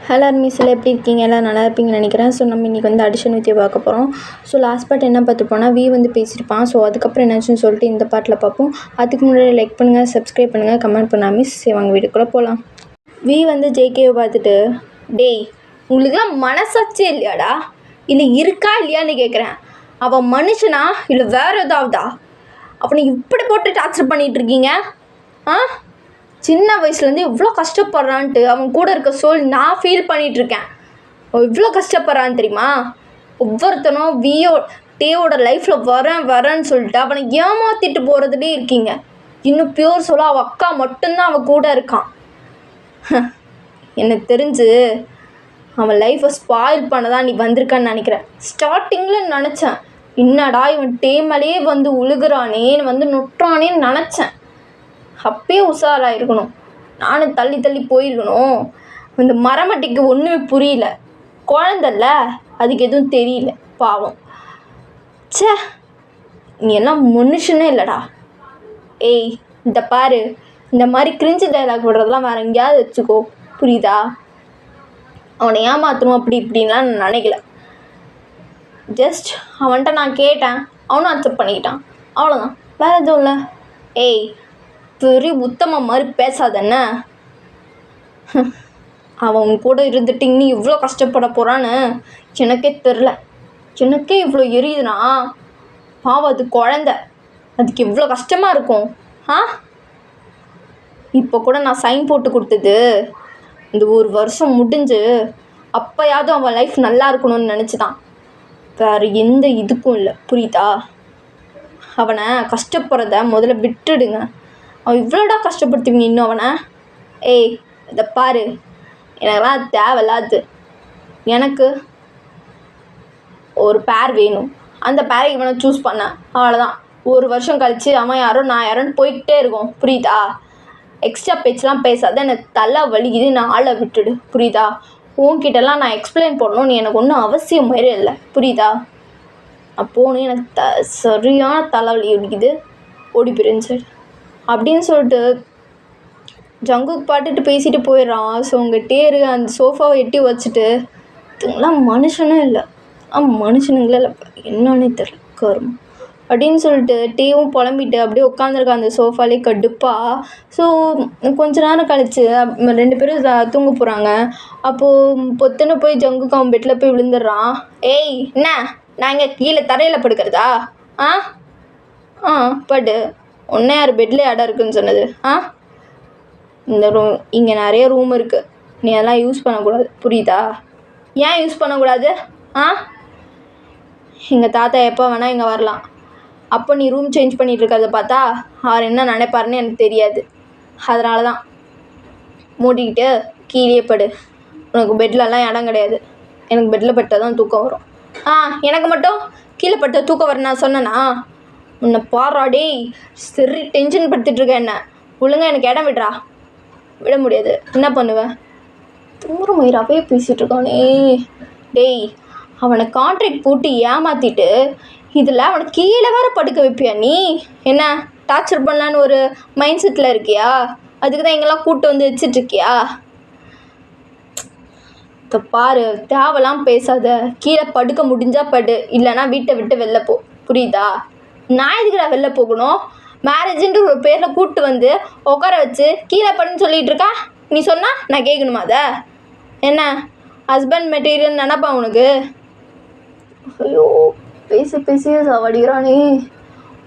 Hello அர்மீஸில் எப்படி இருக்கீங்க? எல்லாம் நல்லா இருப்பீங்கன்னு நினைக்கிறேன். ஸோ நம்ம இன்றைக்கி வந்து அடிஷன் வித்தியை பார்க்க போகிறோம். ஸோ லாஸ்ட் பார்ட் என்ன பார்த்துப்போனா வி வந்து பேசியிருப்பான். ஸோ அதுக்கப்புறம் என்னாச்சுன்னு சொல்லிட்டு இந்த பார்ட்டில் பார்ப்போம். அதுக்கு முன்னாடி லைக் பண்ணுங்கள், சப்ஸ்கிரைப் பண்ணுங்கள், கமெண்ட் பண்ணாமல் மிஸ் வாங்க வீட்டுக்குள்ளே போகலாம். வி வந்து ஜேகேவை பார்த்துட்டு, டேய் உங்களுக்குலாம் மனசாட்சியே இல்லையாடா, இல்லை இருக்கா இல்லையான்னு கேட்குறேன். அவன் மனுஷனா இல்லை வேறு ஏதாவதா? அப்போ நீங்கள் இப்படி போட்டு டார்ச்சர் பண்ணிகிட்ருக்கீங்க. சின்ன வயசுலேருந்து எவ்வளோ கஷ்டப்படுறான்ட்டு அவன் கூட இருக்க சோல் நான் ஃபீல் பண்ணிகிட்ருக்கேன். எவ்வளோ கஷ்டப்படுறான்னு தெரியுமா? ஒவ்வொருத்தனும் டேவோட லைஃப்பில் வரேன்னு சொல்லிட்டு அவனை ஏமாற்றிட்டு போகிறதுலே இருக்கீங்க. இன்னும் பியூர் சோலாக அவள் அக்கா மட்டும்தான் அவன் கூட இருக்கான். எனக்கு தெரிஞ்சு அவன் லைஃப்பை ஸ்பாயில் பண்ண தான் நீ வந்திருக்கான்னு நினைக்கிறேன். ஸ்டார்டிங்கில் நினச்சேன், என்னடா இவன் டேமலே வந்து உழுகுறானேன்னு வந்து நொட்டுறானேன்னு நினச்சேன். அப்பயே உஷாராயிருக்கணும். நானும் தள்ளி போயிருக்கணும். இந்த மரமட்டிக்கு ஒன்றுமே புரியல. குழந்தல்ல, அதுக்கு எதுவும் தெரியல. பாவம். சே, நீ எல்லாம் மனுஷனே இல்லைடா. ஏய் இந்த பாரு, இந்த மாதிரி கிரிஞ்சு டைலாக் விடுறதெல்லாம் வேறு எங்கேயாவது வச்சுக்கோ, புரியுதா? அவனை ஏமாற்றணும் அப்படி இப்படின்லாம் நான் நினைக்கல. ஜஸ்ட் அவன்கிட்ட நான் கேட்டேன், அவனும் அக்செப்ட் பண்ணிக்கிட்டான், அவ்வளோதான். வேறு எதுவும் இல்லை. ஏய் பெரிய உத்தம மாதிரி பேசாதண்ணே. அவன் கூட இருந்துட்டு இன்னும் இவ்வளோ கஷ்டப்பட போகிறான்னு எனக்கே தெரில. எனக்கே இவ்வளோ எரியுதுன்னா பாவம், அது குழந்த, அதுக்கு இவ்வளோ கஷ்டமாக இருக்கும். இப்போ கூட நான் சைன் போட்டு கொடுத்தது இந்த ஒரு வருஷம் முடிஞ்சு அப்போயாவது அவன் லைஃப் நல்லா இருக்கணும்னு நினச்சிதான், வேறு எந்த இதுக்கும் இல்லை, புரியுதா? அவனை கஷ்டப்படுறத முதல்ல விட்டுடுங்க. அவன் இவ்வளோடா கஷ்டப்படுத்துவீங்க இன்னும் அவனை? ஏய் இதை பாரு, எனக்கெல்லாம் தேவையில்லாது. எனக்கு ஒரு பேர் வேணும். அந்த பேரை இவனை சூஸ் பண்ணேன், அவ்வளோதான். ஒரு வருஷம் கழித்து அவன் யாரோ நான் யாரோன்னு போய்கிட்டே இருக்கும், புரியுதா? எக்ஸ்ட்ரா பேச்செலாம் பேசாத, எனக்கு தலை வலிக்குது, நான் ஆளை விட்டுடு, புரியுதா? உன்கிட்டலாம் நான் எக்ஸ்பிளைன் பண்ணணும்னு எனக்கு ஒன்றும் அவசியம் மாதிரி இல்லை, புரியுதா? அப்போன்னு எனக்கு சரியான தலைவலி வலிக்குது, ஓடி போயிருந்துச்சு அப்படின்னு சொல்லிட்டு ஜங்குக் பாட்டுட்டு பேசிட்டு போயிடுறான். ஸோ உங்கள்கிட்டே இருக்க அந்த சோஃபாவை எட்டி வச்சுட்டு, இதுங்களாம் மனுஷனும் இல்லை, மனுஷனுங்களே இல்லை, என்னன்னே தெரியல கருமம் அப்படின்னு சொல்லிட்டு டேவும் புலம்பிட்டு அப்படியே உட்காந்துருக்கான் அந்த சோஃபாலே கடுப்பா. ஸோ கொஞ்ச நேரம் கழிச்சு ரெண்டு பேரும் தூங்க போகிறாங்க. அப்போது பொத்துன்னு போய் ஜங்குக்கு அவன் பெட்டில் போய் விழுந்துடுறான். ஏய் என்ன, நான் இங்கே கீழே தரையில் படுக்கிறதா? படு. ஒன்றே யார் பெட்டில் இடம் இருக்குதுன்னு சொன்னது? இந்த ரூம், இங்கே நிறைய ரூம் இருக்குது, நீ அதெல்லாம் யூஸ் பண்ணக்கூடாது, புரியுதா? ஏன் யூஸ் பண்ணக்கூடாது? எங்கள் தாத்தா எப்போ வேணால் இங்கே வரலாம். அப்போ நீ ரூம் சேஞ்ச் பண்ணிகிட்டு இருக்கிறத பார்த்தா அவர் என்ன நினைப்பாருன்னு எனக்கு தெரியாது. அதனால தான் மூடிக்கிட்டு கீழே படு. உனக்கு பெட்லலாம் இடம் கிடையாது. எனக்கு பெட்டில் பட்டால் தான் தூக்கம் வரும். எனக்கு மட்டும் கீழே பட்ட தூக்கம் வர நான் சொன்னேன்னா? உன்னை பாராடே, சரி டென்ஷன் படுத்திட்டுருக்க. என்ன ஒழுங்கா எனக்கு இடம் விடுறா. விட முடியாது. என்ன பண்ணுவேன்? தூர மயிராவே பேசிகிட்டு இருக்கானே. டேய் அவனை கான்ட்ராக்ட் போட்டு ஏமாற்றிட்டு இதில் அவனை கீழே வேறு படுக்க வைப்பியா நீ? என்ன டார்ச்சர் பண்ணலான்னு ஒரு மைண்ட் செட்டில் இருக்கியா? அதுக்கு தான் எங்கெல்லாம் கூப்பிட்டு வந்து வச்சிட்ருக்கியா? இதை பாரு, தேவலாம் பேசாத. கீழே படுக்க முடிஞ்சால் படு, இல்லைனா வீட்டை விட்டு வெளில போ, புரியுதா? நான் எதுக்குடா வெளில போகணும்? மேரேஜுன்ற ஒரு பேரில் கூப்பிட்டு வந்து உட்கார வச்சு கீழே படுன்னு சொல்லிகிட்டு இருக்கா. நீ சொன்னால் நான் கேட்கணுமா? அதை என்ன ஹஸ்பண்ட் மெட்டீரியல் நினப்பா உனக்கு? ஐயோ பேசியே சாவடிக்கிறானே.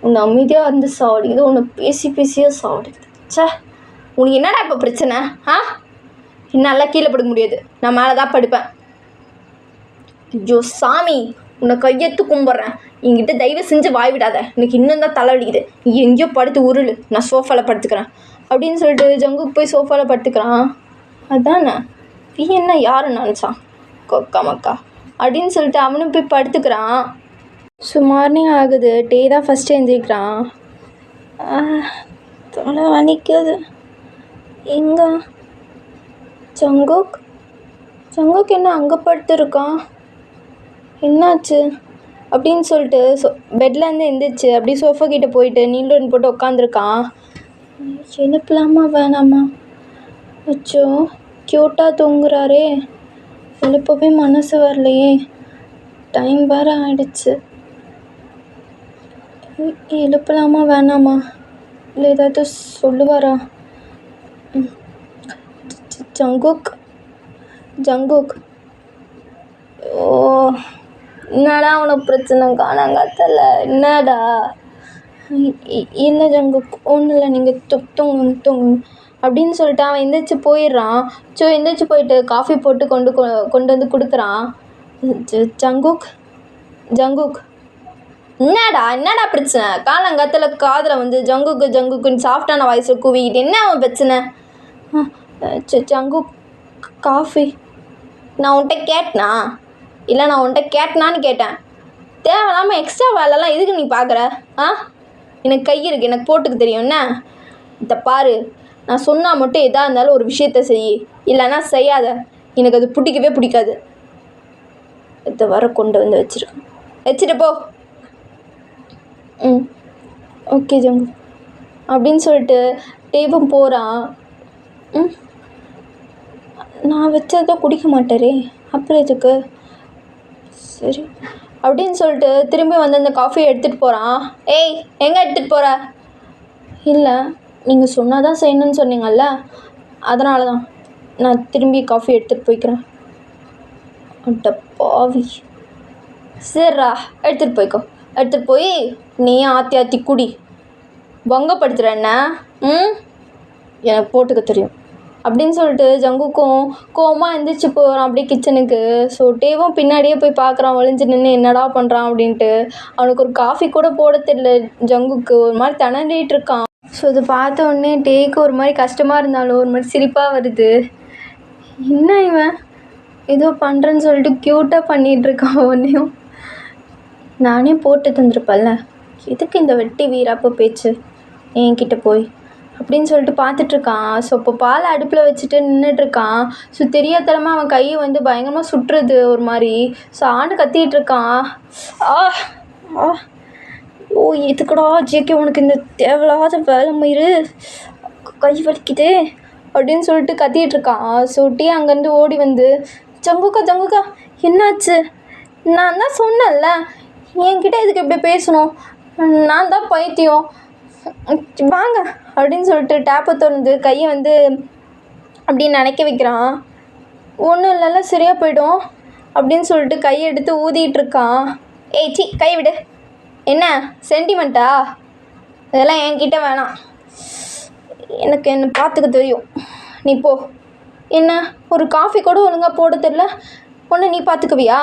உன்னை அமைதியாக இருந்து சாவடிக்குது, உன்னை பேசியே சாவடிக்குது. சே, உனக்கு என்னடா இப்போ பிரச்சனை? என்னால் கீழே படுக்க முடியாது, நான் மேலே தான் படுப்பேன். ஐயோ சாமி, உன்னை கையெத்து கும்பிட்றேன், என்கிட்ட தயவு செஞ்சு வாய் விடாத, எனக்கு இன்னும் தான் தலைவலிக்குது. நீ எங்கேயோ படுத்து உருளு, நான் சோஃபாவில் படுத்துக்கிறேன் அப்படின்னு சொல்லிட்டு ஜங்குக்கு போய் சோஃபாவில் படுத்துக்கிறான். அதானே நீ என்ன யாருன்னு நினச்சான், கொக்கா மக்கா அப்படின்னு சொல்லிட்டு அவனும் போய் படுத்துக்கிறான். ஸோ மார்னிங் ஆகுது. டே தான் ஃபஸ்ட்டு எழுந்திரிக்கிறான். தலை வலிக்குது. எங்க ஜங்குக் என்ன அங்கே படுத்துருக்கான்? என்னாச்சு அப்படின்னு சொல்லிட்டு பெட்லேருந்து எழுந்திரிச்சு அப்படியே சோஃபா கிட்டே போயிட்டு நீல்டோன் போட்டு உட்காந்துருக்கான். எழுப்பலாமா வேணாமா? அச்சோ க்யூட்டாக தூங்குறாரே. எழுப்பவே மனசு வரலையே. டைம் வேறு ஆயிடுச்சு. எழுப்பலாமா வேணாமா? இல்லை ஏதாவது சொல்லுவாரா? ஜங்குக் ஜங்குக் ஓ, என்னடா உனக்கு பிரச்சனை? காணாங்கத்தல என்னடா? இல்லை ஜங்குக், ஒன்றும் இல்லை, நீங்கள் தூங்க அப்படின்னு சொல்லிட்டு அவன் எந்திரிச்சு போயிடுறான். எந்திரிச்சு போயிட்டு காஃபி போட்டு கொண்டு வந்து கொடுக்குறான். ஜங்குக் ஜங்குக் என்னடா பிரச்சனை? காலங்காத்தில் காதில் வந்து ஜங்குக்குன்னு சாஃப்டான வாய்ஸில் கூவிக்கிட்டு என்ன அவன் பிரச்சனை? Jungkook coffee. நான் உன்கிட்ட கேட்டனா? இல்லை நான் உன்கிட்ட கேட்டனான்னு கேட்டேன். தேவையில்லாமல் எக்ஸ்ட்ரா வேலைலாம் எதுக்கு நீ பார்க்குற? எனக்கு கை இருக்குது, எனக்கு போட்டுக்க தெரியும். என்ன இதை பாரு, நான் சொன்னால் மட்டும் எதாக இருந்தாலும் ஒரு விஷயத்த செய், இல்லைன்னா செய்யாத. எனக்கு அது பிடிக்காது. இதை வர கொண்டு வந்து வச்சுட்டு போ. ஓகே ஜங்கு அப்படின்னு சொல்லிட்டு டேவும் போகிறான். நான் வச்சதை குடிக்க மாட்டாரே, அப்புறம் எதுக்கு? சரி அப்படின்னு சொல்லிட்டு திரும்பி வந்து அந்த காஃபியை எடுத்துகிட்டு போகிறான். ஏய், எங்கே எடுத்துகிட்டு போகிற? இல்லை, நீங்கள் சொன்னால் தான் செய்யணும்னு சொன்னீங்கல்ல, அதனால தான் நான் திரும்பி காஃபி எடுத்துகிட்டு போய்க்கிறேன். அட்ட பாவி. சரிடா, எடுத்துகிட்டு போய் நீயே ஆற்றி குடி. பங்கப்படுத்துகிற என்ன? எனக்கு போட்டுக்க தெரியும் அப்படின்னு சொல்லிட்டு ஜங்குக்கும் கோவமாக எந்திரிச்சு போகிறான் அப்படியே கிச்சனுக்கு. ஸோ டேவும் பின்னாடியே போய் பார்க்குறான், ஒளிஞ்சு நின்று என்னடா பண்ணுறான் அப்படின்ட்டு. அவனுக்கு ஒரு காஃபி கூட போட தெரியல ஜங்குக்கு. ஒரு மாதிரி திணறிட்டு இருக்கான். ஸோ அதை பார்த்த உடனே டேக்கு ஒரு மாதிரி கஷ்டமாக இருந்தாலும் ஒரு மாதிரி சிரிப்பாக வருது. என்ன இவன் ஏதோ பண்ணுறேன்னு சொல்லிட்டு க்யூட்டாக பண்ணிகிட்ருக்கான். ஒன்றையும் நானே போட்டு தந்துருப்பல்ல, எதுக்கு இந்த வெட்டி வீராப்பு பேச்சு என்கிட்ட போய் அப்படின்னு சொல்லிட்டு பார்த்துட்ருக்கான். ஸோ இப்போ பாலை அடுப்பில் வச்சுட்டு நின்றுட்டுருக்கான். ஸோ தெரியாதனமாக அவன் கையை வந்து பயங்கரமாக சுட்டுறது ஒரு மாதிரி. ஸோ கத்திகிட்டு இருக்கான். ஓ, எதுக்குடா ஜேகே உனக்கு இந்த தேவையில்லாத வேலை மயிறு, கை வலிக்குதே அப்படின்னு சொல்லிட்டு கத்திகிட்டு இருக்கான். ஸோ அங்கேருந்து ஓடி வந்து ஜங்குக்கா என்னாச்சு? நான் தான் சொன்னேன்ல, என்கிட்ட இதுக்கு எப்படி பேசணும்? நான் தான் பைத்தியம், வாங்க அப்படின்னு சொல்லிட்டு டேப்பை திறந்து கையை வந்து அப்படின்னு நினைக்க வைக்கிறான். ஒன்றும் இல்லைல்ல, சரியாக போய்டும் அப்படின்னு சொல்லிட்டு கையை எடுத்து ஊதிகிட்ருக்கான். ஏய் சி, கை விடு. என்ன சென்டிமெண்ட்டா? இதெல்லாம் என்கிட்ட வேணாம், எனக்கு என்ன பார்த்துக்க தெரியும். நீ போ. என்ன ஒரு காஃபி கூட ஒழுங்காக போட தெரியல, ஒன்று நீ பார்த்துக்குவியா?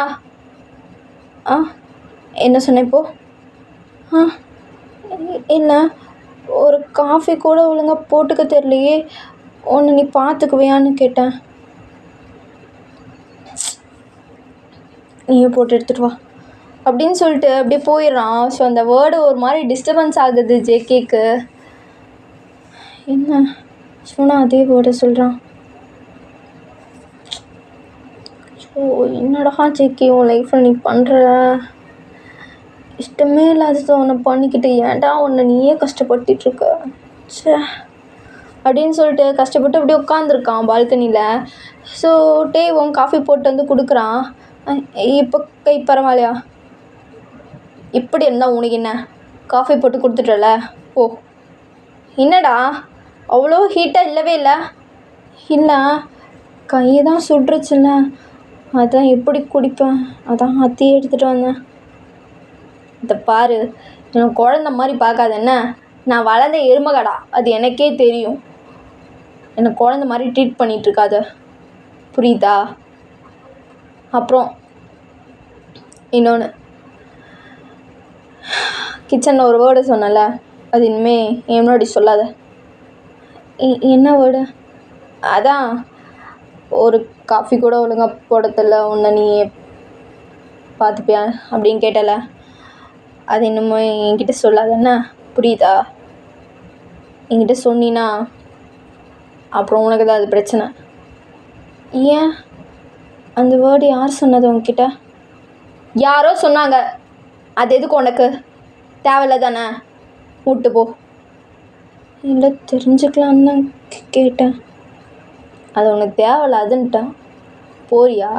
என்ன சொன்ன இப்போ? இல்லை, ஒரு காஃபி கூட ஒழுங்காக போட்டுக்க தெரியலையே, ஒன்று நீ பார்த்துக்குவியான்னு கேட்டேன். நீயே போட்டு எடுத்துகிட்டு வா அப்படின்னு சொல்லிட்டு அப்படியே போயிடுறான். ஸோ அந்த வேர்டு ஒரு மாதிரி டிஸ்டர்பன்ஸ் ஆகுது ஜேகேக்கு. என்ன சொன்னால் அதே வேர்டை சொல்கிறான். ஸோ என்னடா ஜேகே உன் லைஃப்பில் நீ பண்ணுற இஷ்டமே இல்லாததை ஒன்று பண்ணிக்கிட்டு ஏன்டா உன்னை நீயே கஷ்டப்படுத்திகிட்ருக்க சே அப்படின்னு சொல்லிட்டு கஷ்டப்பட்டு அப்படியே உட்காந்துருக்கான் பால்கனியில். ஸோ டேவும் காஃபி போட்டு வந்து கொடுக்குறான். இப்போ கை பரவாயில்லையா? இப்படி இருந்தால் உனக்கு என்ன, காஃபி போட்டு கொடுத்துட்டல ஓ. என்னடா அவ்வளோ ஹீட்டாக இல்லவே இல்லை? இல்லை, கையை தான் சுட்டுருச்சுல்ல, அதான் எப்படி குடிப்பேன், அதான் அத்தையே எடுத்துகிட்டு வந்தேன். இதை பாரு, எனக்கு குழந்த மாதிரி பார்க்காத என்ன, நான் வளர்ந்த எருமகடா, அது எனக்கே தெரியும். எனக்கு குழந்த மாதிரி ட்ரீட் பண்ணிகிட்ருக்காத, புரியுதா? அப்புறம் இன்னொன்று, கிச்சனில் ஒரு வேர்டு சொன்னல, அது இனிமேல் என் முன்னாடி சொல்லாத. என்ன வேர்டு? அதான் ஒரு காஃபி கூட ஒழுங்காக போட தெரியல, உன்னை நீ பார்த்துப்பியா அப்படின்னு கேட்டல, அது இன்னமும் என்கிட்ட சொல்லாதண்ணா, புரியுதா? என்கிட்ட சொன்னினா அப்புறம் உனக்கு தான் அது பிரச்சனை. ஏன் அந்த வேர்டு யார் சொன்னது உங்ககிட்ட? யாரோ சொன்னாங்க, அது எதுக்கு உனக்கு? தேவையில்ல தானே, விட்டு போ. இல்லை, தெரிஞ்சுக்கலான்னு தான் கேட்டேன். அது உனக்கு தேவையில்ல அதுன்ட்டேன். போறியா?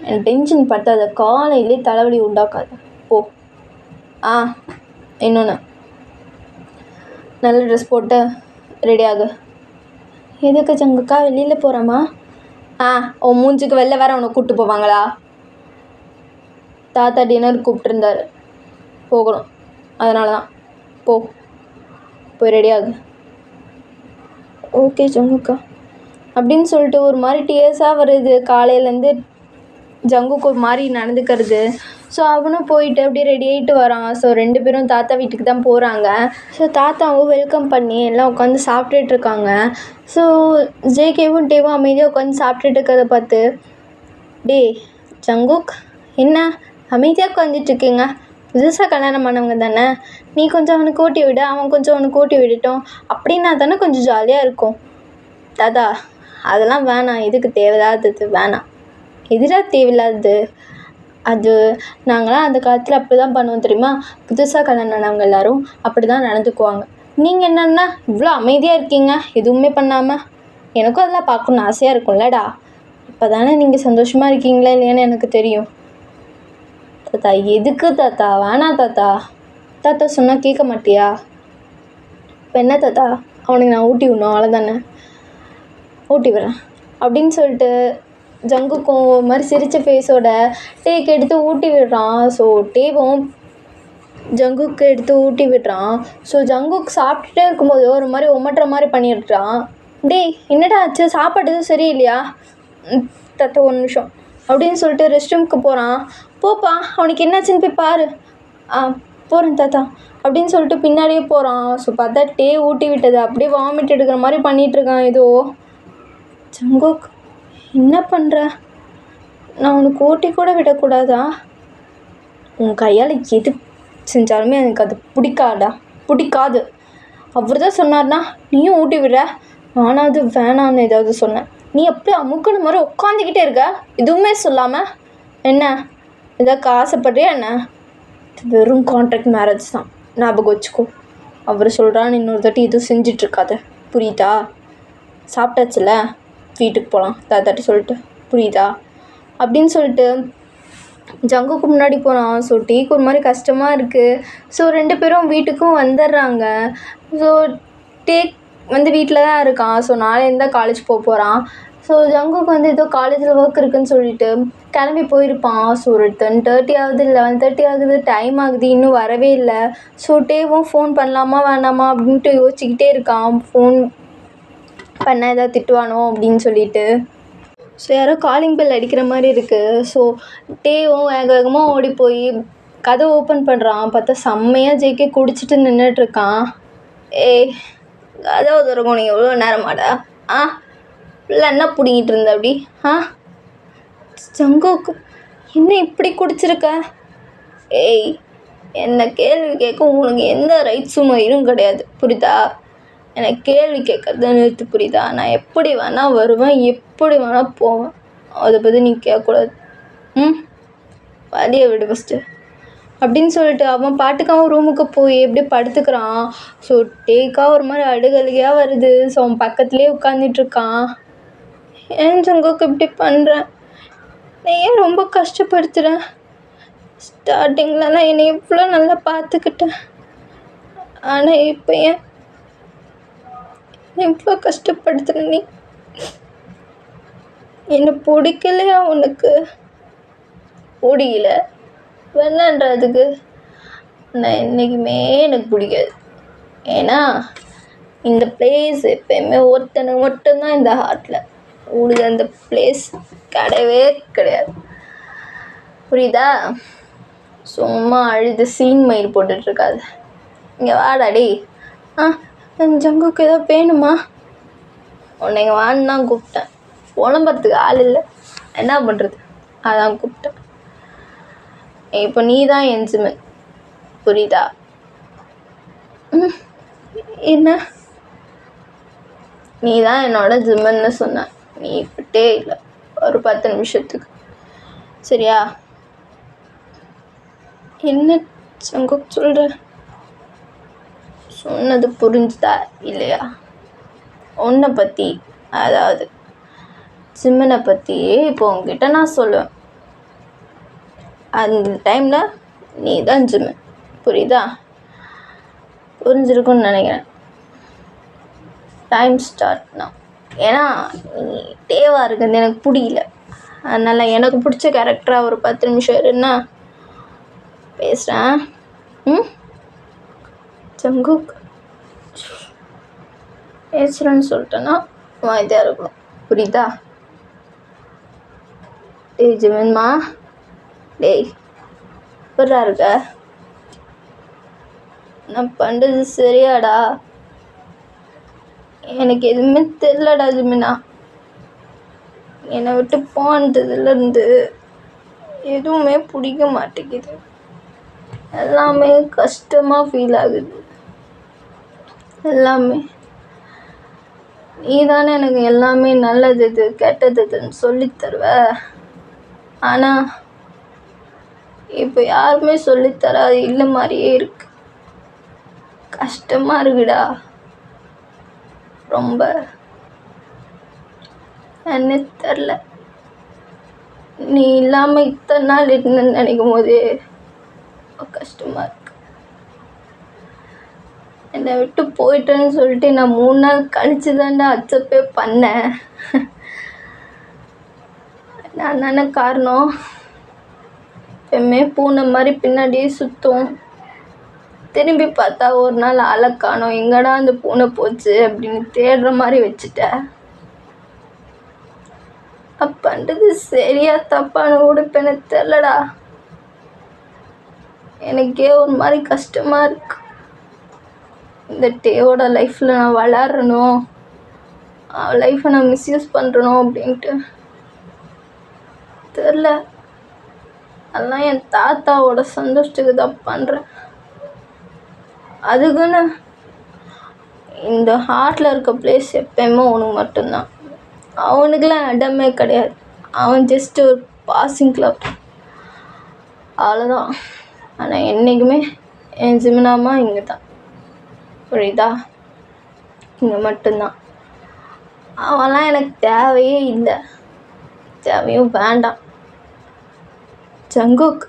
எனக்கு டென்ஷன் பத்தாத, காலையிலே தலைவலி உண்டாக்காத. போ. இன்னொன்று, நல்ல ட்ரெஸ் போட்டு ரெடி ஆகு. எதுக்கு சங்குக்கா? வெளியில் போகிறோமா? உன் மூஞ்சுக்கு வெளில வேற உன்னை கூப்பிட்டு போவாங்களா? தாத்தா டின்னர் கூப்பிட்டுருந்தாரு, போகணும், அதனால தான். போய் ரெடி ஆகு. ஓகே ஜங்குக்கா அப்படின்னு சொல்லிட்டு ஒரு மாதிரி டியர்ஸாக வருது. காலையிலேருந்து ஜங்குக்கு ஒரு மாதிரி நடந்துக்கிறது. ஸோ அவனும் போயிட்டு அப்படியே ரெடி ஆகிட்டு வரான். ஸோ 2 பேரும் தாத்தா வீட்டுக்கு தான் போகிறாங்க. ஸோ தாத்தாவும் வெல்கம் பண்ணி எல்லாம் உட்காந்து சாப்பிட்டுட்டு இருக்காங்க. ஸோ ஜேகேவும் டேவும் அமைதியாக உட்காந்து சாப்பிட்டுட்டு இருக்கிறத பார்த்து, டேய் ஜங்குக், என்ன அமைதியாக உட்காந்துட்டு இருக்கீங்க? புதுசாக கல்யாணம் பண்ணவங்க தானே, நீ கொஞ்சம் அவனுக்கு ஊட்டி விட, அவன் கொஞ்சம் அவனுக்கு ஊட்டி விடட்டும், அப்படின்னா தானே கொஞ்சம் ஜாலியாக இருக்கும். தாத்தா அதெல்லாம் வேணாம், எதுக்கு தேவையில்லாதது வேணாம். எதிராக தேவையில்லாதது அது, நாங்களாம் அந்த காலத்தில் அப்படி தான் பண்ணுவோம் தெரியுமா? புதுசாக கல்யாணம் ஆனவங்க எல்லோரும் அப்படி தான் நடந்துக்குவாங்க. நீங்கள் என்னென்னா இவ்வளோ அமைதியாக இருக்கீங்க எதுவுமே பண்ணாமல்? எனக்கும் அதெல்லாம் பார்க்கணுன்னு ஆசையாக இருக்கும்லடா. இப்போ தானே நீங்கள் சந்தோஷமாக இருக்கீங்களா இல்லையான்னு எனக்கு தெரியும். தாத்தா எதுக்கு தாத்தா? வேணாம் தாத்தா. தாத்தா சொன்னால் கேட்க மாட்டியா? இப்போ என்ன தாத்தா, அவனுக்கு நான் ஊட்டி விடணும், அவ்வளோதானே, ஊட்டி விடுறேன் அப்படின்னு சொல்லிட்டு ஜங்குக்கும் ஒரு மாதிரி சிரித்த ஃபேஸோட டேக்கு எடுத்து ஊட்டி விடுறான். ஸோ டேவும் ஜங்குக்கு எடுத்து ஊட்டி விடுறான். ஸோ ஜங்குக்கு சாப்பிட்டுட்டே இருக்கும்போது ஒரு மாதிரி ஒமட்டுற மாதிரி பண்ணிடுறான். டேய் என்னடா ஆச்சு, சாப்பாடு எதுவும் சரியில்லையா? தாத்தா 1 நிமிஷம் அப்படின்னு சொல்லிட்டு ரெஸ்ட் ரூமுக்கு போகிறான். போப்பா, அவனுக்கு என்னாச்சுன்னு போய் பாரு. போகிறேன் தாத்தா அப்படின்னு சொல்லிட்டு பின்னாடியே போகிறான். ஸோ பார்த்தா டே ஊட்டி விட்டது அப்படியே வாமிட் எடுக்கிற மாதிரி பண்ணிகிட்ருக்கான். ஏதோ ஜங்குக் என்ன பண்ணுற? நான் உனக்கு ஊட்டி கூட விடக்கூடாதா? உன் கையால் எது செஞ்சாலுமே எனக்கு அது பிடிக்காது. அவர் தான் சொன்னார்னா நீயும் ஊட்டி விடுற, நானும் அது வேணான்னு ஏதாவது சொன்னேன். நீ அப்படியே அமுக்குன மாதிரி உட்காந்துக்கிட்டே இருக்க, எதுவுமே சொல்லாமல். என்ன ஏதாவது ஆசைப்படுறியா என்ன? வெறும் கான்ட்ராக்ட் மேரேஜ் தான், ஞாபகம் வச்சுக்கோ. அவர் சொல்கிறான்னு இன்னொரு தாட்டி எதுவும் செஞ்சிட்ருக்காத, புரியுதா? சாப்பிட்டாச்சுல, வீட்டுக்கு போகலாம் தாத்தாட்டி சொல்லிட்டு, புரியுதா? அப்படின்னு சொல்லிட்டு ஜங்குக்கு முன்னாடி போகிறான். ஸோ டீக்கு ஒரு மாதிரி கஷ்டமாக இருக்குது. ஸோ 2 பேரும் வீட்டுக்கும் வந்துடுறாங்க. ஸோ டேக் வீட்டில் தான் இருக்கான். ஸோ நாளையிலேருந்து தான் காலேஜ் போகிறான். ஸோ ஜங்குக்கு ஏதோ காலேஜில் ஒர்க் இருக்குதுன்னு சொல்லிட்டு கிளம்பி போயிருப்பான். ஸோ ஒரு 10:30 ஆகுது, 11:30 ஆகுது, டைம் ஆகுது, இன்னும் வரவே இல்லை. ஸோ டேவும் ஃபோன் பண்ணலாமா வேணாமா அப்படின்ட்டு யோசிச்சுக்கிட்டே இருக்கான். ஃபோன் பண்ண ஏதாவது திட்டுவானோ அப்படின்னு சொல்லிட்டு. ஸோ யாரோ காலிங் பெல் அடிக்கிற மாதிரி இருக்குது. ஸோ டேவும் வேக வேகமாக ஓடி போய் கதை ஓப்பன் பண்ணுறான். பார்த்தா செம்மையாக ஜேகே குடிச்சிட்டு நின்றுட்டுருக்கான். கதவை திறக்கும், நீ எவ்வளோ நேரமாடா? இல்லை என்ன பிடிங்கிட்டு இருந்த அப்படி? ஜங்குக்கு என்ன இப்படி குடிச்சிருக்க? என்ன கேள்வி கேட்க உனக்கு எந்த ரைட்ஸும் கிடையாது, புரியுதா? எனக்கு கேள்வி கேட்கறத நிறுத்து, புரியுதா? நான் எப்படி வேணால் வருவேன், எப்படி வேணால் போவேன், அதை பற்றி நீ கேட்கக்கூடாது. வழியை விடு ஃபஸ்ட்டு அப்படின்னு சொல்லிட்டு அவன் பாட்டுக்கு அவன் ரூமுக்கு போய் எப்படி படுத்துக்கிறான். ஸோ டேக்காக ஒரு மாதிரி அழுகழுகையாக வருது. ஸோ அவன் பக்கத்துலேயே உட்காந்துட்ருக்கான். ஏன் ஜங்குக்கு இப்படி பண்ணுறேன்? நான் ஏன் ரொம்ப கஷ்டப்படுத்துகிறேன்? ஸ்டார்டிங்லலாம் என்னை எவ்வளோ நல்லா பார்த்துக்கிட்டேன், ஆனால் இப்போ ஏன் எவ்வளோ கஷ்டப்படுத்துகிற? நீ என்னை பிடிக்கலையா உனக்கு? பிடிக்கல வேணான்றதுக்கு நான் என்றைக்குமே எனக்கு பிடிக்காது. ஏன்னா இந்த பிளேஸ் எப்பயுமே ஒருத்தனுக்கு மட்டும்தான் இந்த ஹார்ட்டில். உனக்கு அந்த பிளேஸ் கிடையவே கிடையாது, புரியுதா? சும்மா அழுது சீன் மயில் போட்டுட்ருக்காது. இங்கே வாடாடி. ஜங்குக்கு ஏதோ வேணுமா? உன்னை இங்கே வான்னு தான் கூப்பிட்டேன். புலம்புறதுக்கு ஆள் இல்லை, என்ன பண்ணுறது, அதான் கூப்பிட்டேன். இப்போ நீ தான் என் ஜிமன், புரியுதா? என்ன? நீ தான் என்னோட ஜிம்மன்னு சொன்ன. நீ இப்பட்டே இல்லை ஒரு 10 நிமிஷத்துக்கு, சரியா? என்ன ஜங்குக் சொல்கிற? சொன்னது புரிஞ்சுதா இல்லையா? உன்னை பற்றி, அதாவது ஜிம்மனை பற்றியே இப்போ உங்ககிட்ட நான் சொல்லுவேன். அந்த டைமில் நீ தான் ஜிம்மு. புரியுதா? புரிஞ்சிருக்குன்னு நினைக்கிறேன். டைம் ஸ்டார்ட் நான். ஏன்னா நீ தேவாக இருக்கிறது எனக்கு பிடிக்கல. அதனால் எனக்கு பிடிச்ச கேரக்டராக ஒரு 10 நிமிஷம் இருன்னா பேசுகிறேன். ஜங்குக் பேசுகிறேன்னு சொல்லிட்டேன்னா வாய்தான் இருக்கணும். புரியுதா? டேய் ஜிமின்மா, டேய் எப்படா இருக்க? நான் பண்ணுறது சரியாடா? எனக்கு எதுவுமே தெரிலடா ஜிமினா. என்னை விட்டு போனதுலேருந்து எதுவுமே பிடிக்க மாட்டேங்குது. எல்லாமே கஷ்டமாக ஃபீல் ஆகுது. எல்லாமே நீ தானே எனக்கு எல்லாமே நல்லது இது கெட்டது இதுன்னு சொல்லித் தருவ. ஆனால் இப்போ யாருமே சொல்லித்தராது இல்லை மாதிரியே இருக்கு. கஷ்டமாக இருக்குடா ரொம்ப. என்ன தெரில, நீ இல்லாமல் இத்தனை நாள் இருந்தேன்னு நினைக்கும் போதே கஷ்டமாக இருக்கு. என்னை விட்டு போயிட்டேன்னு சொல்லிட்டு நான் 3 நாள் கழிச்சு தான்டா அக்செப்டே பண்ணேன். நான் தானே காரணம். எப்பவுமே பூனை மாதிரி பின்னாடியே சுற்றும். திரும்பி பார்த்தா ஒரு நாள் ஆளை காணோம், எங்கடா அந்த பூனை போச்சு அப்படின்னு தேடுற மாதிரி வச்சுட்டேன். பண்ணுறது சரியா தப்பான கூட இப்போ எனக்கு தெரிலடா. எனக்கே ஒரு மாதிரி கஷ்டமாக இருக்கு. இந்த டேவோட லைஃப்பில் நான் வளரணும், லைஃப்பை நான் மிஸ்யூஸ் பண்ணுறணும் அப்படின்ட்டு தெரில. அதெல்லாம் என் தாத்தாவோட சந்தோஷத்துக்கு தான் பண்ணுறேன். அதுக்குன்னு இந்த ஹார்ட்டில் இருக்க பிளேஸ் எப்பயுமே உனக்கு மட்டும்தான். அவனுக்கெலாம் இடமே கிடையாது. அவன் ஜஸ்ட் ஒரு பாசிங் கிளப், அவ்வளோதான். ஆனால் என்றைக்குமே என் ஜிமினாமா இங்கே தான். புரியுதா? இங்கே மட்டும்தான். அவன்லாம் எனக்கு தேவையே இல்லை, தேவையும் வேண்டாம். ஜங்குக்,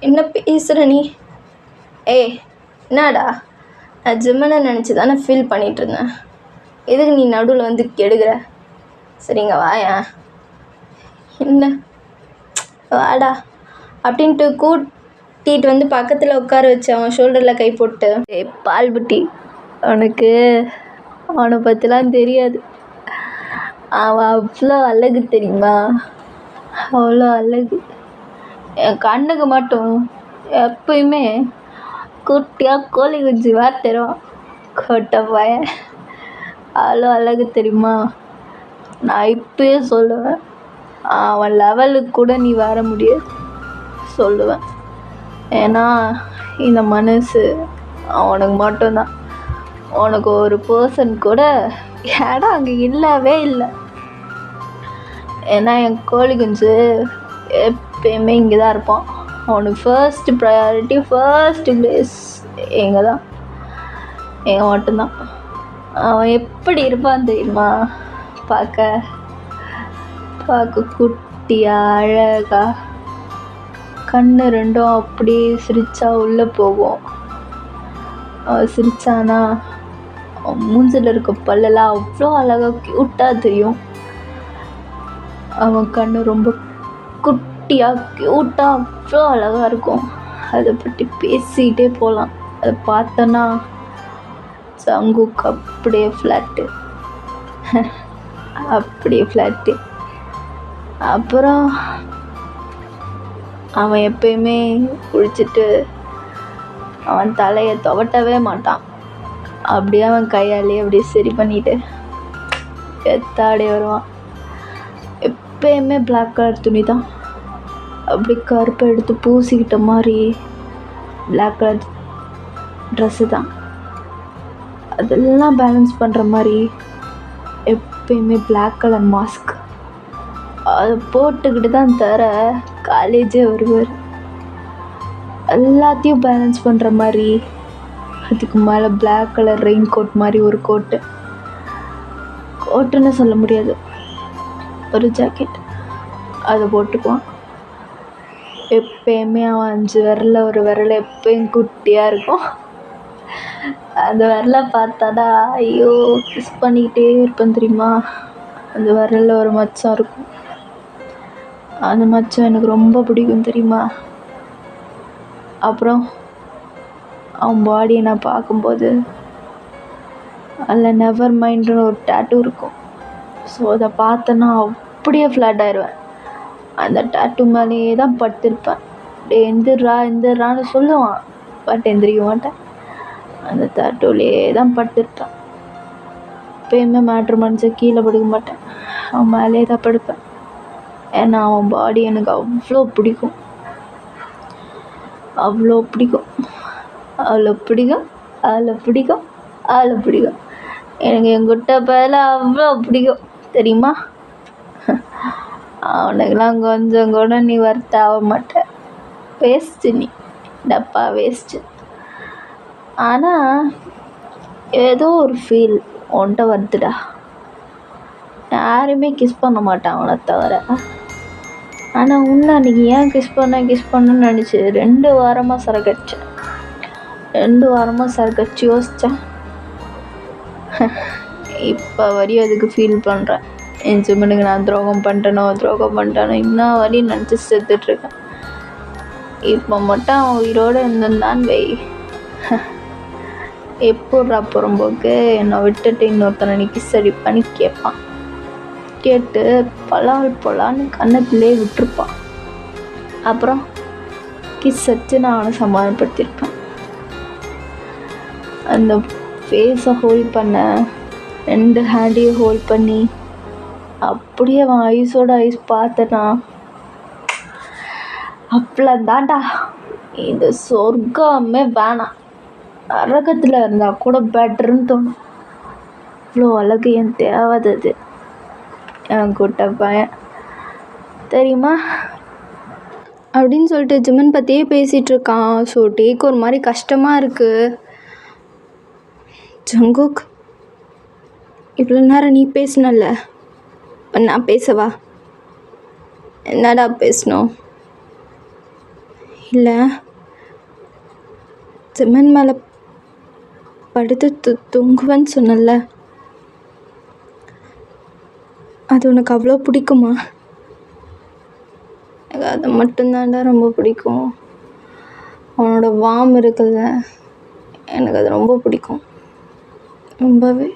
என்ன பேசுகிற நீ? ஏய் என்னடா? நான் ஜிம்மனை நினச்சி தானே ஃபீல் பண்ணிகிட்ருந்தேன். எதுக்கு நீ நடுவில் வந்து கெடுக்கிற? சரிங்க வாயா. என்ன வாடா அப்படின்ட்டு கூட்டிகிட்டு வந்து பக்கத்தில் உட்கார வச்சு அவன் ஷோல்டரில் கை போட்டு, ஏய் பால் புட்டி, உனக்கு அவனை பற்றிலாம் தெரியாது. அவன் அவ்வளோ அழகு தெரியுமா? அவ்வளோ அழகு. என் கண்ணுக்கு மட்டும் எப்பயுமே குட்டியாக கோழி குஞ்சு மாதிரி தருவான். கொட்டை பையன் அவ்வளோ அழகு தெரியுமா? நான் இப்பயே சொல்லுவேன், அவன் லெவலுக்கு கூட நீ வர முடியாது சொல்லுவேன். ஏன்னா இந்த மனசு அவனுக்கு மட்டும்தான். உனக்கு ஒரு பர்சன் கூட இடம் அங்கே இல்லவே இல்லை. ஏன்னா என் கோழி குஞ்சு எப்பயுமே இங்கே தான் இருப்பான். அவனுக்கு ஃபர்ஸ்ட் ப்ரையாரிட்டி, ஃபர்ஸ்ட் பிளேஸ் எங்கே தான், எங்கே மட்டும்தான். அவன் எப்படி இருப்பான் தெரியுமா? பார்க்க குட்டியா அழகா, கண்ணு ரெண்டும் அப்படியே சிரிச்சா உள்ளே போகும். அவன் சிரிச்சானா அவன் மூஞ்சில் இருக்க பல்லெல்லாம் அவ்வளோ அழகாக க்யூட்டாக தெரியும். அவன் கண்ணு ரொம்ப குட்டியாக க்யூட்டாக அவ்வளோ அழகாக இருக்கும். அதை பற்றி பேசிக்கிட்டே போகலாம். அதை பார்த்தோன்னா ஜங்குக் அப்படியே ஃப்ளாட்டு, அப்படியே ஃப்ளாட்டு. அப்புறம் அவன் எப்பயுமே குளிச்சுட்டு அவன் தலையை துவட்டவே மாட்டான். அப்படியே அவன் கையாலே அப்படியே சரி பண்ணிட்டு எத்தாடி வருவான். எப்பயுமே பிளாக் கலர் துணி தான், அப்படி கருப்பை எடுத்து பூசிக்கிட்ட மாதிரி பிளாக் கலர் ட்ரெஸ்ஸு தான். அதெல்லாம் பேலன்ஸ் பண்ணுற மாதிரி எப்பயுமே பிளாக் கலர் மாஸ்க் அதை போட்டுக்கிட்டு தான் தர காலேஜே வருவார். எல்லாத்தையும் பேலன்ஸ் பண்ணுற மாதிரி அதுக்கு மேலே பிளாக் கலர் ரெயின் கோட் மாதிரி ஒரு கோட்டுன்னு சொல்ல முடியாது, ஒரு ஜாக்கெட் அதை போட்டுக்குவான். எப்பயுமே அவன் 5 விரல்ல ஒரு விரல் எப்பயும் குட்டியாக இருக்கும். அந்த விரலை பார்த்தாடா ஐயோ கிஸ் பண்ணிக்கிட்டே இருப்பேன் தெரியுமா. அந்த விரலில் ஒரு மச்சம் இருக்கும். அந்த மச்சம் எனக்கு ரொம்ப பிடிக்கும் தெரியுமா. அப்புறம் அவன் பாடியை நான் பார்க்கும்போது அதில் நெவர் மைண்டுன்னு ஒரு டேட்டூ இருக்கும். ஸோ அதை பார்த்தேன்னா அப்படியே ஃப்ளாட் ஆயிடுவேன். அந்த டேட்டூ மேலேயே தான் படுத்திருப்பேன். அப்படியே எந்திரான்னு சொல்லுவான், பட் எந்திரிக்க மாட்டேன். அந்த டேட்டூலேயே தான் படுத்திருப்பேன். எப்பயுமே மேட்ரு மனுச்சு கீழே படுக்க மாட்டேன், அவன் மேலேயே தான் படுப்பேன். ஏன்னா அவன் பாடி எனக்கு அவ்வளோ பிடிக்கும், அவ்வளோ பிடிக்கும், அவ்வளோ பிடிக்கும், அவ்வளோ பிடிக்கும், அவ்வளோ பிடிக்கும். எனக்கு என் குட்டை பையல அவ்வளோ பிடிக்கும் தெரியுமா. அவனுக்கெல்லாம் கொஞ்சம் கூட நீ வர்த்த ஆக மாட்ட. வேஸ்ட்டு நீ, டப்பா வேஸ்ட்டு. ஆனால் ஏதோ ஒரு ஃபீல் உன்கிட்ட வருதுடா. யாருமே கிஸ் பண்ண மாட்டான் அவனை தவிர. ஆனால் உன்னை அன்றைக்கி ஏன் கிஸ் பண்ணணும்னு நினச்சி 2 வாரமாக சரக்கடிச்சேன். 2 வாரமாக சரக்கடிச்சு யோசித்தேன். இப்போ வரையும் அதுக்கு ஃபீல் பண்ணுறேன். என் ஜிம்மனுக்கு நான் துரோகம் பண்ணிட்டேனோ இன்னும் வரையும் நினச்சி செத்துட்ருக்கேன். இப்போ மட்டும் அவன் உயிரோடு இருந்திருந்தான்னு வை, எப்பட்றா புறம்போக்கு என்னை விட்டுட்டு இன்னொருத்தனை நீ கிஸ் அடிப்பான்னு கேட்பான். கேட்டு பொலான்னு கன்னத்திலே விட்டுருப்பான். அப்புறம் கிஸ் அடிச்சு நான் அவனை சமாதானப்படுத்தியிருப்பேன். அந்த ஃபேஸை ஹோல்ட் பண்ண 2 ஹேண்டையும் ஹோல்ட் பண்ணி அப்படியே அவன் ஐஸோட ஐஸ் பார்த்தேன்னா அவ்வளோதான்டா, இந்த சொர்க்கமே வேணாம், நரகத்தில் இருந்தால் கூட பெட்டருன்னு தோணும். இவ்வளோ அழகு என் தேவைது என் கூட்ட பையன் தெரியுமா அப்படின்னு சொல்லிட்டு ஜிம்மன் பற்றியே பேசிகிட்ருக்கான். ஸோ டேக்கு ஒரு மாதிரி கஷ்டமாக இருக்குது. ஜங்குக், இவ்வளோ நேரம் நீ பேசினல்ல, நான் பேசவா? என்னடா பேசணும்? இல்லை, ஜிம்மன் மேலே படுத்து தூங்குவேன்னு சொன்னல, அது உனக்கு அவ்வளோ பிடிக்குமா? எனக்கு அது மட்டும்தான்டா ரொம்ப பிடிக்கும். அவனோட வார்ம் இருக்குல்ல, எனக்கு அது ரொம்ப பிடிக்கும், ரொம்பவே.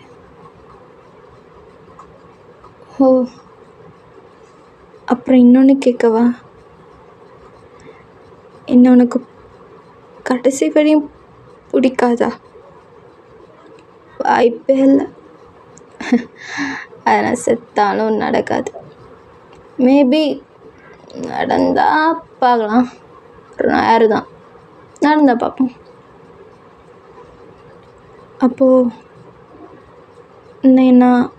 ஓ, அப்புறம் இன்னொன்று கேட்கவா? என்ன உனக்கு கடைசி வரையும் பிடிக்காதா? வாய்ப்பே இல்லை. அதனால் செத்தாலும் நடக்காது. மேபி நடந்தால் பார்க்கலாம், யாரு தான் நடந்தால் பார்ப்போம். அப்போது நான்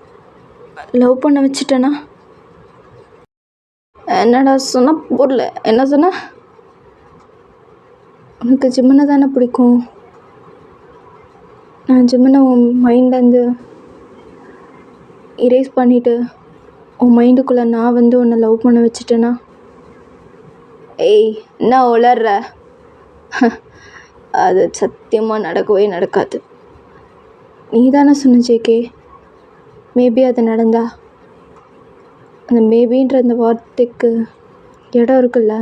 லவ் பண்ண வச்சுட்டேனா? என்னடா சொன்ன புரியல, என்ன சொன்ன? உனக்கு ஜிம்மனை தானே பிடிக்கும். நான் ஜிம்மனை உன் மைண்ட்லேருந்து இரேஸ் பண்ணிவிட்டு உன் மைண்டுக்குள்ளே நான் உன்னை லவ் பண்ண வச்சுட்டேனா? ஏய், என்ன உளர்ற? அது சத்தியமாக நடக்கவே நடக்காது. நீ தானே சொன்ன ஜேகே, மேபி அது நடந்தா. அந்த மேபின்ற அந்த வார்த்தைக்கு இடம் இருக்குல்ல,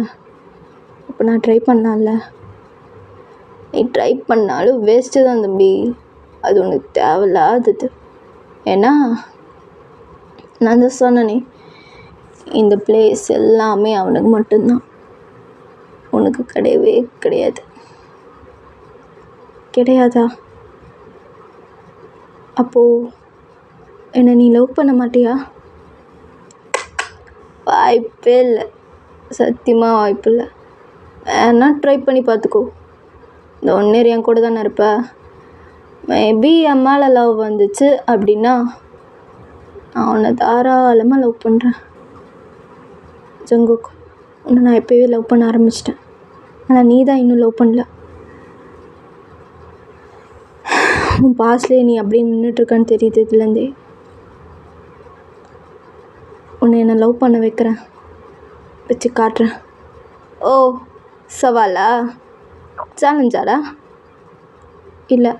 அப்போ நான் ட்ரை பண்ணலாம்ல. நீ ட்ரை பண்ணாலும் வேஸ்ட்டு தான் தம்பி, அது உனக்கு தேவையில்லாதது. ஏன்னா நான் தான் சொன்னேனே, இந்த பிளேஸ் எல்லாமே அவனுக்கு மட்டும்தான், உனக்கு கிடையவே கிடையாது. கிடையாதா? அப்போது என்னை நீ லவ் பண்ண மாட்டியா? வாய்ப்பே இல்லை, சத்தியமாக வாய்ப்பு இல்லை. வேணா ட்ரை பண்ணி பார்த்துக்கோ. இந்த 1 year என் கூட தானே இருப்ப. மேபி என் மேலே லவ் வந்துச்சு அப்படின்னா நான் உன்னை தாராளமாக லவ் பண்ணுறேன். ஜங்குக், உன்னை நான் எப்போவே லவ் பண்ண ஆரம்பிச்சிட்டேன். ஆனால் நீ தான் இன்னும் லவ் பண்ணல. உன் பாஸ்ட்லேயே நீ அப்படியே நின்றுட்டுருக்கான்னு தெரியுது இதுலேருந்தே. உன்னை என்னை லவ் பண்ண வைக்கிறேன், வச்சு காட்டுறேன். ஓ, சவாலா? சேலஞ்சாடா? இல்லை,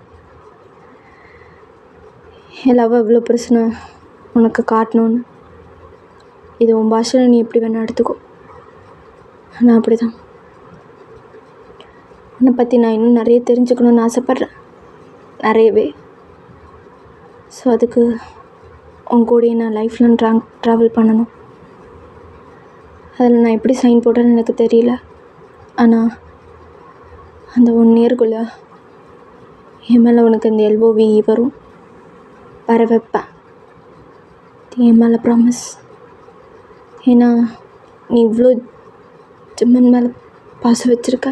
என் லவ் எவ்வளோ பிரச்சனை உனக்கு காட்டணுன்னு. இது உன் பாஷையில் நீ எப்படி வேணால் எடுத்துக்கோ. நான் அப்படி தான். உன்னை பற்றி நான் இன்னும் நிறைய தெரிஞ்சுக்கணுன்னு ஆசைப்பட்றேன், நிறையவே. ஸோ அதுக்கு உன் கூடயே நான் லைஃப்லாம் ட்ராவல் பண்ணணும். அதில் நான் எப்படி சைன் போட்டேன்னு எனக்கு தெரியல. ஆனால் அந்த 1 இயர்க்குள்ளே என் மேலே உனக்கு அந்த LOV வரும், வர வைப்பேன். என் மேலே ப்ராமிஸ். ஏன்னா நீ இவ்வளோ ஜிம்மன் மேலே பாசம் வச்சுருக்க.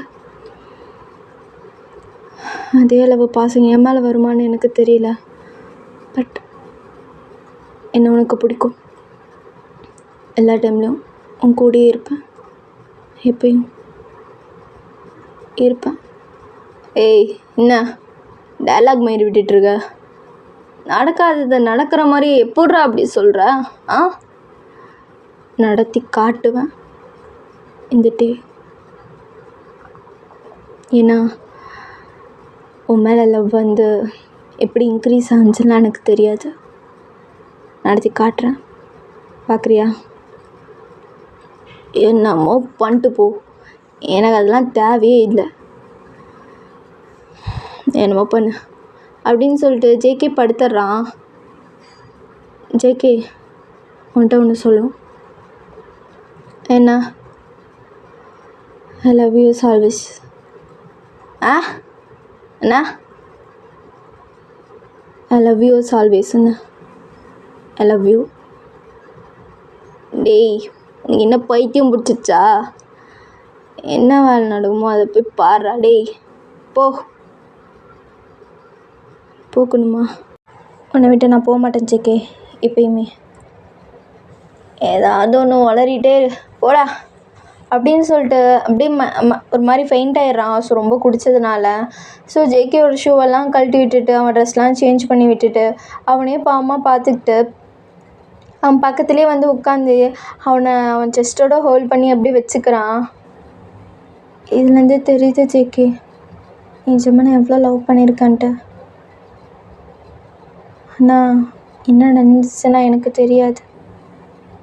அதே அளவு பாசம் என் மேலே வருமானு எனக்கு தெரியல. பட் என்ன உனக்கு பிடிக்கும். எல்லா டைம்லையும் உன் கூடயே இருப்பேன், எப்பயும் இருப்பேன். ஏய், என்ன டயலாக் மாதிரி விட்டுட்ருக்க? நடக்காததை நடக்கிற மாதிரி எப்பட்றா அப்படி சொல்கிற? நடத்தி காட்டுவேன் இந்த டே. ஏன்னா உன் மேலே லவ் வந்து எப்படி இன்க்ரீஸ் ஆச்சுன்னா எனக்கு தெரியாது. நடத்தி காட்டுறேன், பார்க்குறியா? என்னமோ பண்ணிட்டு போ, எனக்கு அதெல்லாம் தேவையே இல்லை. என்னமோ பண்ணு அப்படின்னு சொல்லிட்டு JK படுத்துட்றான். JK, உன்கிட்ட ஒன்று சொல்லும். என்ன? I love you always. என்ன? I love you always. என்ன? I love you. டேய், உனக்கு என்ன பைத்தியம் பிடிச்சிச்சா? என்ன வேலை நடக்குமோ அதை போய் பாடுறா. டேய் போ. போக்கணுமா? உன்னை விட்டு நான் போக மாட்டேன் JK, எப்பயுமே. ஏதாவது ஒன்று வளரிட்டே போடா அப்படின்னு சொல்லிட்டு அப்படியே ஒரு மாதிரி ஃபெயிண்ட் ஆகிடுறான். ஸோ ரொம்ப குடித்ததுனால. ஸோ JKயோட ஷூவெல்லாம் கழட்டி விட்டுட்டு அவன் ட்ரெஸ்லாம் சேஞ்ச் பண்ணி விட்டுட்டு அவனே பாவமாக பார்த்துக்கிட்டு அவன் பக்கத்துலேயே வந்து உட்காந்து அவன் செஸ்ட்டோட ஹோல்ட் பண்ணி அப்படியே வச்சுக்கிறான். இதுலேருந்தே தெரியுது JK, நிஜமாக நான் எவ்வளோ லவ் பண்ணியிருக்கேன்ட்டு. ஆனால் என்ன நடந்துச்சுன்னா எனக்கு தெரியாது.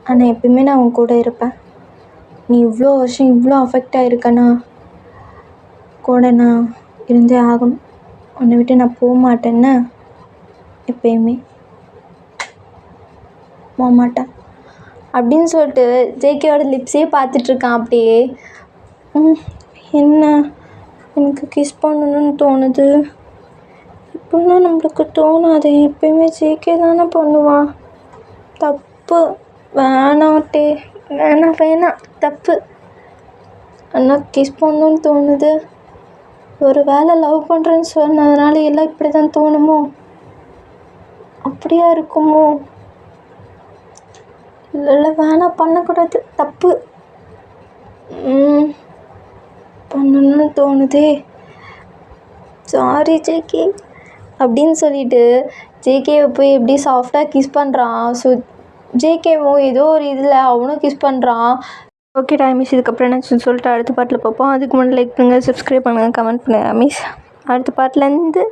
ஆனால் எப்பயுமே நான் உன் கூட இருப்பேன். நீ இவ்வளோ வருஷம் இவ்வளோ அஃபெக்ட் ஆகிருக்கனா கூட நான் இருந்தே ஆகணும். உன்னை விட்டு நான் போக மாட்டேன்னு, எப்பயுமே போக மாட்டேன் அப்படின்னு சொல்லிட்டு JKயோட லிப்ஸே பார்த்துட்ருக்கான். அப்படியே என்ன எனக்கு கிஸ் பண்ணணும்னு தோணுது. இப்படிலாம் நம்மளுக்கு தோணாது. எப்பயுமே JK தானே பண்ணுவான். தப்பு, வேணாட்டே, வேணாம், தப்பு. ஆனால் கிஸ் பண்ணணும்னு தோணுது. ஒரு வேளை லவ் பண்ணுறேன்னு சொன்னதுனால எல்லாம் இப்படி தான் தோணுமோ? அப்படியா இருக்குமோ? இல்லை, வேணாம், பண்ணக்கூடாது, தப்பு. பண்ணணும்னு தோணுதே, சாரி JK அப்படின்னு சொல்லிட்டு JKவை போய் எப்படி சாஃப்டாக கிஸ் பண்ணுறான். ஸோ JKவும் ஏதோ ஒரு இதில் அவனும் கிஸ் பண்ணுறான். ஓகே மிஸ், இதுக்கப்புறம் என்ன சொல்லிட்டு அடுத்த பாட்டில் பார்ப்போம். அதுக்கு முன்னாடி லைக் பண்ணுங்கள், சப்ஸ்கிரைப் பண்ணுங்கள், கமெண்ட் பண்ணுங்கள் மிஸ். அடுத்த பாட்டிலேருந்து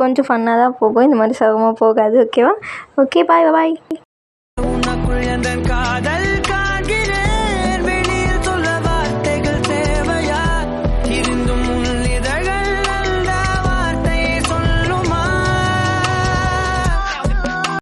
கொஞ்சம் ஃபன்னாக தான் போகும், இந்த மாதிரி சகமாக போகாது. ஓகேவா? ஓகே, பாய்.